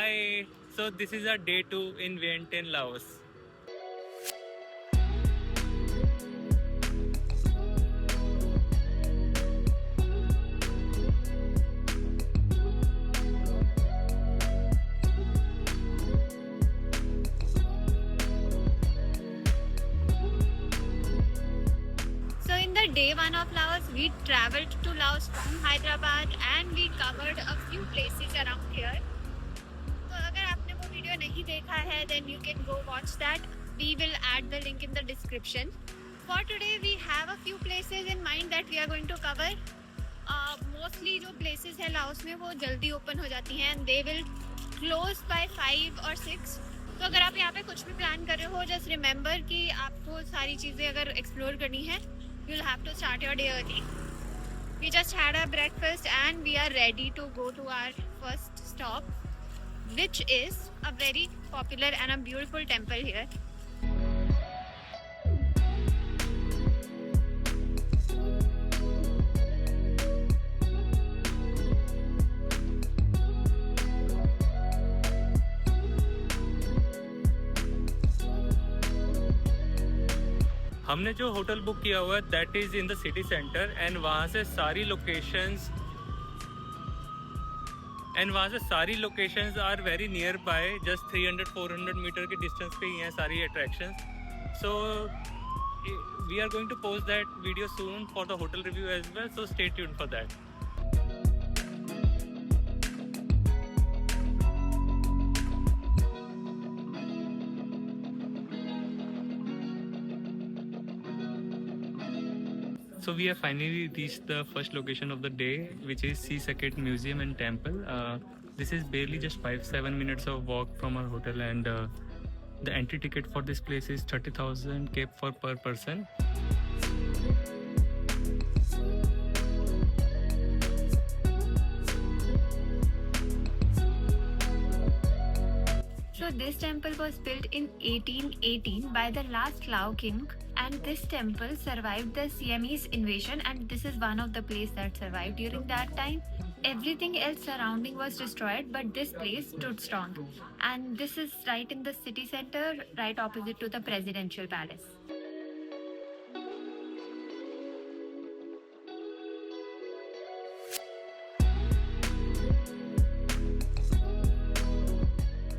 Hi. So this is our day 2 in Vientiane, Laos. So in the day 1 of Laos, we traveled to Laos from Hyderabad and we covered a few places around here. So अगर आपने वो video नहीं देखा है, then you can go watch that. We will add the link in the description. For today, we have a few places in mind that we are going to cover. Mostly जो places है Laos में वो जल्दी open हो जाती हैं and they will close by 5 or 6. तो अगर आप यहाँ पे कुछ भी प्लान कर रहे हो, just remember कि आपको सारी चीज़ें अगर explore करनी है, you'll have to start your day early. We just had our breakfast and we are ready to go to our first stop, which is a very popular and a beautiful temple here. हमने जो hotel book किया हुआ है that is in the city centre and वहाँ से सारी locations are very near by, just 300-400 metre के distance पे ही हैं सारी attractions. So we are going to post that video soon for the hotel review as well, so stay tuned for that. So we have finally reached the first location of the day, which is Sea Saket Museum and Temple. This is barely just 5-7 minutes of walk from our hotel, and the entry ticket for this place is 30,000 KEP for per person. So this temple was built in 1818 by the last Lao king, and this temple survived the Siamese invasion, and this is one of the places that survived during that time. Everything else surrounding was destroyed, but this place stood strong. And this is right in the city center, right opposite to the presidential palace.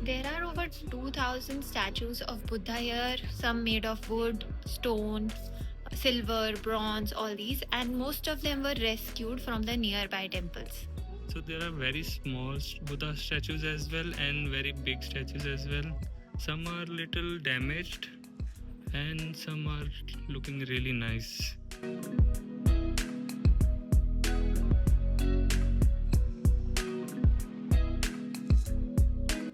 There are over 2,000 statues of Buddha here, some made of wood, stone, silver, bronze, all these, and most of them were rescued from the nearby temples. So there are very small Buddha statues as well and very big statues as well. Some are little damaged and some are looking really nice.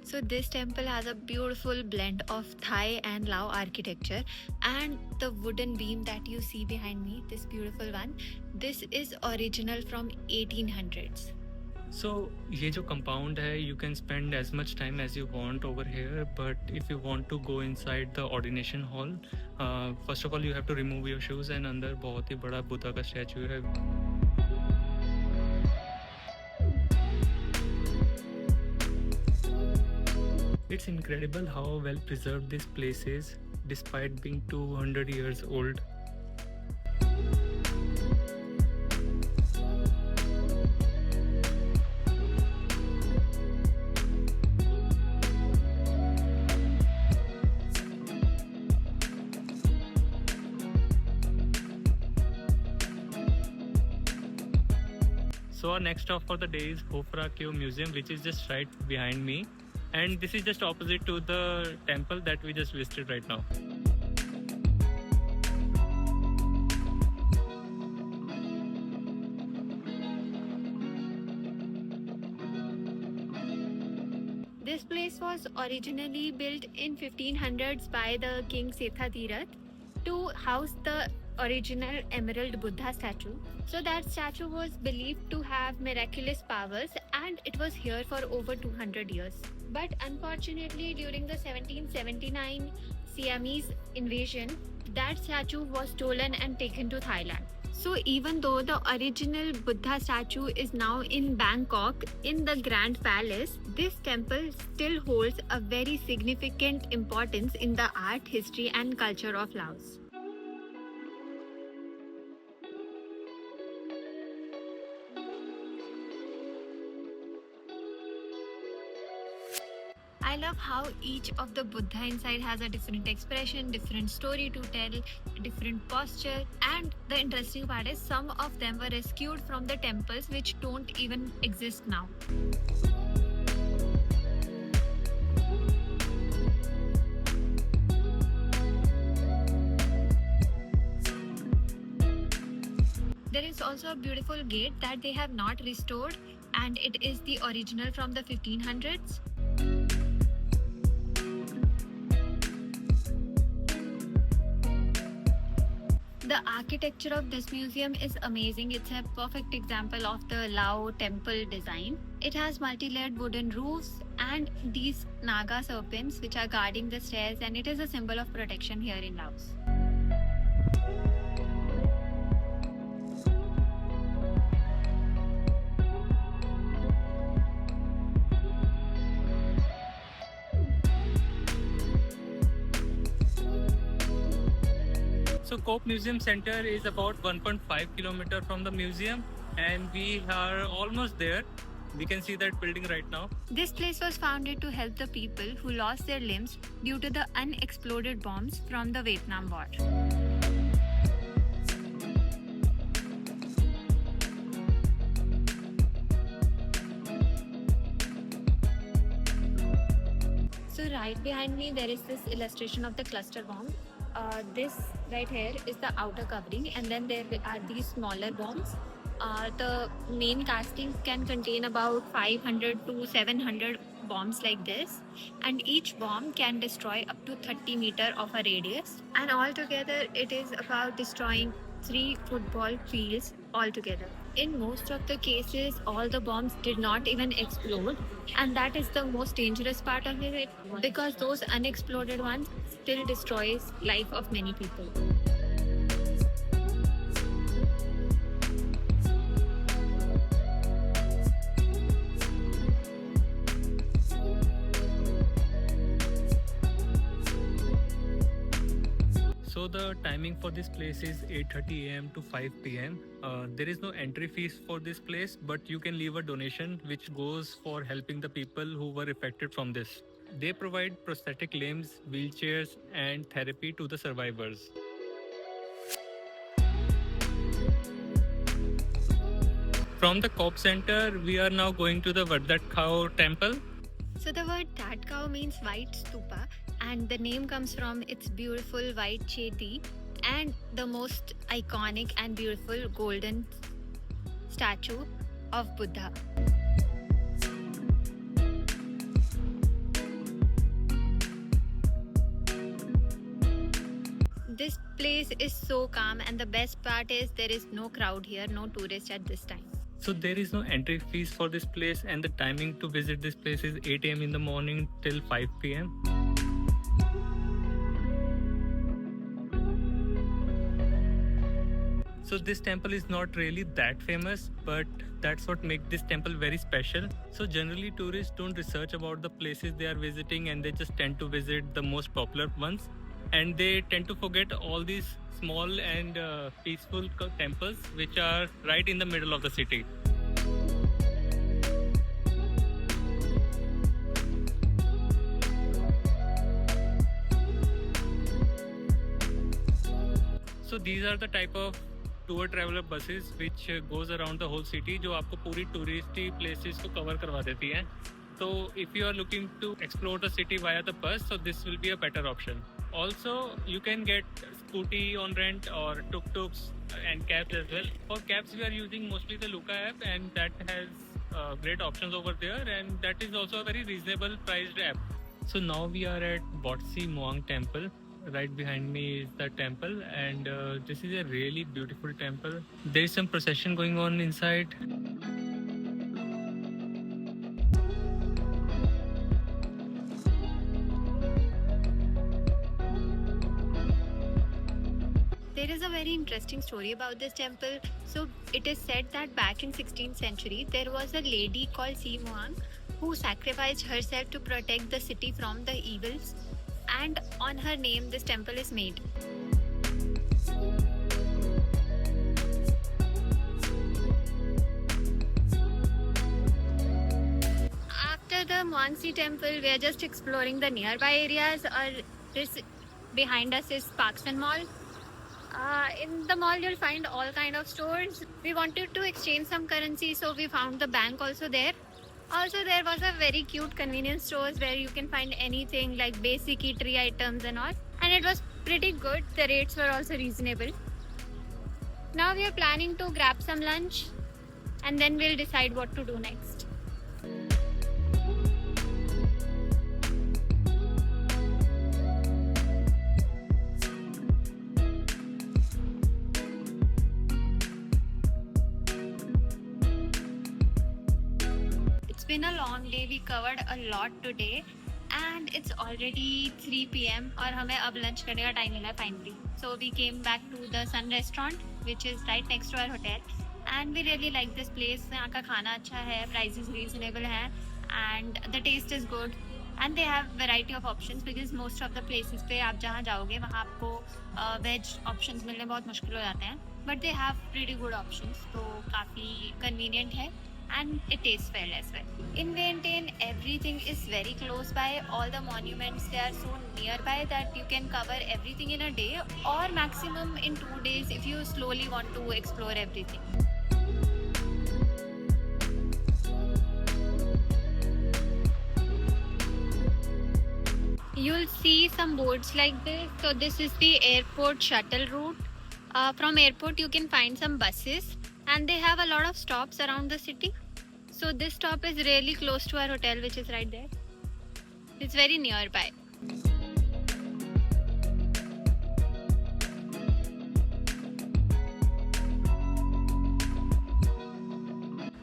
So this temple has a beautiful blend of Thai and Lao architecture, and the wooden beam that you see behind me, this beautiful one, this is original from 1800s. So ये जो compound है, you can spend as much time as you want over here, but if you want to go inside the ordination hall, first of all you have to remove your shoes, and अंदर बहुत ही बड़ा बुद्धा का statue है. It's incredible how well preserved this place is despite being 200 years old. So our next stop for the day is Phra Cave Museum, which is just right behind me. And this is just opposite to the temple that we just visited right now. This place was originally built in 1500s by the king Sethathirath to house the original Emerald Buddha statue. So that statue was believed to have miraculous powers, and it was here for over 200 years. But unfortunately, during the 1779 Siamese invasion, that statue was stolen and taken to Thailand. So even though the original Buddha statue is now in Bangkok in the Grand Palace, this temple still holds a very significant importance in the art, history and culture of Laos. I love how each of the Buddha inside has a different expression, different story to tell, different posture, and the interesting part is some of them were rescued from the temples which don't even exist now. There is also a beautiful gate that they have not restored, and it is the original from the 1500s. The architecture of this museum is amazing. It's a perfect example of the Lao temple design. It has multi-layered wooden roofs and these Naga serpents which are guarding the stairs, and it is a symbol of protection here in Laos. So Cope Museum Center is about 1.5 kilometer from the museum, and we are almost there. We can see that building right now. This place was founded to help the people who lost their limbs due to the unexploded bombs from the Vietnam War. So right behind me there is this illustration of the cluster bomb. This right here is the outer covering, and then there are these smaller bombs. The main casting can contain about 500 to 700 bombs like this, and each bomb can destroy up to 30 meter of a radius, and altogether it is about destroying 3 football fields altogether. In most of the cases, all the bombs did not even explode, and that is the most dangerous part of it, because those unexploded ones still destroys life of many people. So the timing for this place is 8:30 a.m. to 5 p.m. There is no entry fees for this place, but you can leave a donation which goes for helping the people who were affected from this. They provide prosthetic limbs, wheelchairs, and therapy to the survivors. From the COP Center, we are now going to the Vardat Khao temple. So the word Tat Khao means white stupa, and the name comes from its beautiful white cheti and the most iconic and beautiful golden statue of Buddha. This place is so calm, and the best part is there is no crowd here, no tourists at this time. So there is no entry fees for this place, and the timing to visit this place is 8 a.m. in the morning till 5 p.m. So this temple is not really that famous, but that's what makes this temple very special. So generally tourists don't research about the places they are visiting, and they just tend to visit the most popular ones, and they tend to forget all these small and peaceful temples which are right in the middle of the city. So these are the type of tour traveler buses which goes around the whole city, जो आपको पूरी touristy places को cover करवा देती हैं. So if you are looking to explore the city via the bus, so this will be a better option. Also, you can get scooty on rent or tuk-tuks and cabs as well. For cabs, we are using mostly the Luka app, and that has great options over there, and that is also a very reasonable priced app. So now we are at Botsi Muang Temple. Right behind me is the temple, and this is a really beautiful temple. There is some procession going on inside. There is a very interesting story about this temple. So it is said that back in 16th century there was a lady called Si Muang who sacrificed herself to protect the city from the evils, and on her name this temple is made. After the Muangsi temple, we are just exploring the nearby areas. This behind us is Parkston Mall. In the mall, you'll find all kind of stores. We wanted to exchange some currency, so we found the bank also there. Also, there was a very cute convenience stores where you can find anything like basic eatery items and all. And it was pretty good. The rates were also reasonable. Now we are planning to grab some lunch and then we'll decide what to do next. It's been a long day. We covered a lot today and it's already 3 p.m. और हमें अब lunch करने का time मिला finally. So we came back to the Sun Restaurant, which is right next to our hotel, and we really like this place. यहाँ का खाना अच्छा है, prices reasonable हैं, and the taste is good. And they have variety of options because most of the places पे आप जहाँ जाओगे वहाँ आपको veg options मिलने बहुत मुश्किल हो जाते हैं. But they have pretty good options, तो काफ़ी convenient है. And it tastes well as well. In Vientiane, everything is very close by. All the monuments, they are so nearby that you can cover everything in a day or maximum in 2 days if you slowly want to explore everything. You'll see some boards like this. So this is the airport shuttle route. From airport you can find some buses and they have a lot of stops around the city. So this stop is really close to our hotel, which is right there. It's very nearby.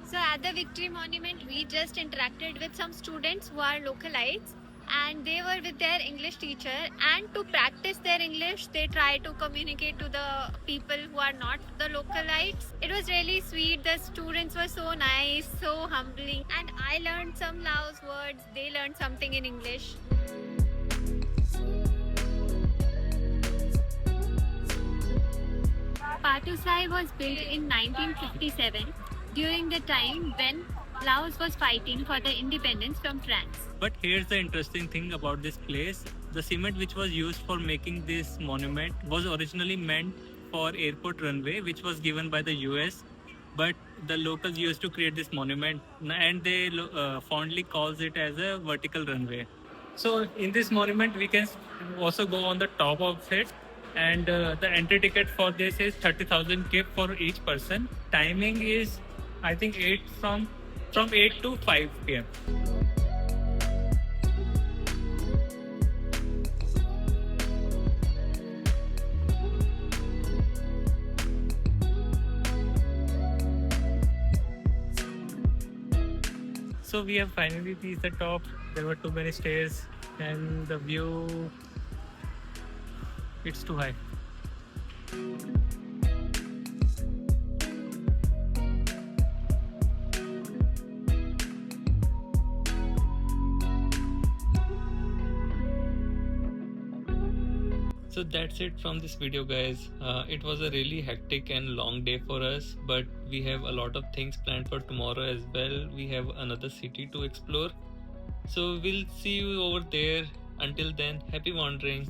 So at the Victory Monument, we just interacted with some students who are localites, and they were with their English teacher, and to practice their English they try to communicate to the people who are not the localites. It was really sweet. The students were so nice, so humbling, and I learned some Laos words. They learned something in English. Pathusai was built in 1957 during the time when Laos was fighting for the independence from France. But here's the interesting thing about this place. The cement which was used for making this monument was originally meant for airport runway, which was given by the US. But the locals used to create this monument and they fondly calls it as a vertical runway. So in this monument, we can also go on the top of it. And the entry ticket for this is 30,000 kip for each person. Timing is, I think, from 8 to 5 p.m. So we have finally reached the top. There were too many stairs and the view, it's too high. So that's it from this video, guys. It was a really hectic and long day for us, but we have a lot of things planned for tomorrow as well. We have another city to explore, so we'll see you over there. Until then, happy wandering.